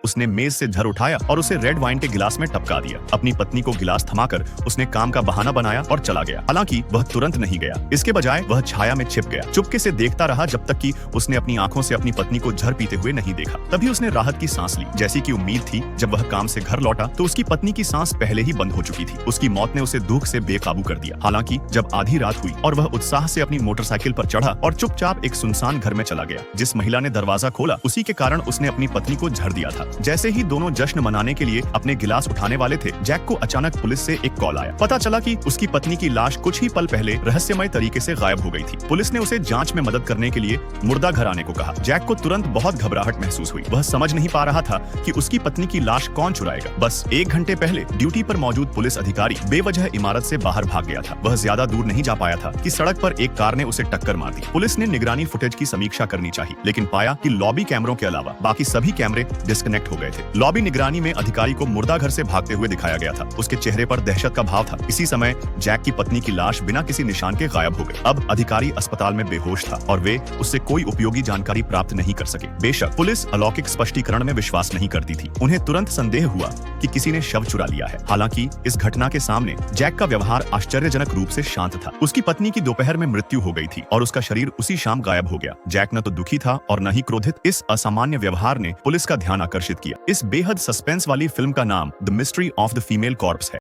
उसने मेज से झर उठाया और उसे रेड वाइन के गिलास में टपका दिया। अपनी पत्नी को गिलास थमाकर उसने काम का बहाना बनाया और चला गया। हालांकि वह तुरंत नहीं गया, इसके बजाय वह छाया में छिप गया। चुपके से देखता रहा जब तक कि उसने अपनी आंखों से अपनी पत्नी को झर पीते हुए नहीं देखा। तभी उसने राहत की सांस ली। जैसी कि उम्मीद थी, जब वह काम से घर लौटा तो उसकी पत्नी की सांस पहले ही बंद हो चुकी थी। उसकी मौत ने उसे दुख से बेकाबू कर दिया। हालांकि जब आधी रात हुई और वह उत्साह से अपनी मोटरसाइकिल पर चढ़ा और चुपचाप एक सुनसान घर में चला गया। जिस महिला ने दरवाजा खोला उसी के कारण उसने अपनी पत्नी को झर दिया था। जैसे ही दोनों जश्न मनाने के लिए अपने गिलास उठाने वाले थे, जैक को अचानक पुलिस से एक कॉल आया। पता चला कि उसकी पत्नी की लाश कुछ ही पल पहले रहस्यमय तरीके से गायब हो गई थी। पुलिस ने उसे जांच में मदद करने के लिए मुर्दा घर आने को कहा। जैक को तुरंत बहुत घबराहट महसूस हुई। वह समझ नहीं पा रहा था कि उसकी पत्नी की लाश कौन चुराएगा। बस 1 घंटे पहले ड्यूटी पर मौजूद पुलिस अधिकारी बेवजह इमारत से बाहर भाग गया था। वह ज्यादा दूर नहीं जा पाया था कि सड़क पर एक कार ने उसे टक्कर मार दी। पुलिस ने निगरानी फुटेज की समीक्षा करनी चाहिए, लेकिन पाया कि लॉबी कैमरों के अलावा बाकी सभी कैमरे डिस्कनेक्ट हो गए थे। लॉबी निगरानी में अधिकारी को मुर्दा घर से भागते हुए दिखाया गया था। उसके चेहरे पर दहशत का भाव था। इसी समय जैक की पत्नी की लाश बिना किसी निशान के गायब हो गई। अब अधिकारी अस्पताल में बेहोश था और वे उससे कोई उपयोगी जानकारी प्राप्त नहीं कर सके। बेशक पुलिस अलौकिक स्पष्टीकरण में विश्वास नहीं करती थी। उन्हें तुरंत संदेह हुआ कि किसी ने शव चुरा लिया है। हालांकि इस घटना के सामने जैक का व्यवहार आश्चर्यजनक रूप से शांत था। उसकी पत्नी की दोपहर में मृत्यु हो गई थी और उसका शरीर उसी शाम गायब हो गया। जैक न तो दुखी था और न ही क्रोधित। इस असामान्य व्यवहार ने पुलिस का ध्यान आकर्षित किया। इस बेहद सस्पेंस वाली फिल्म का नाम the mystery of the female corps है।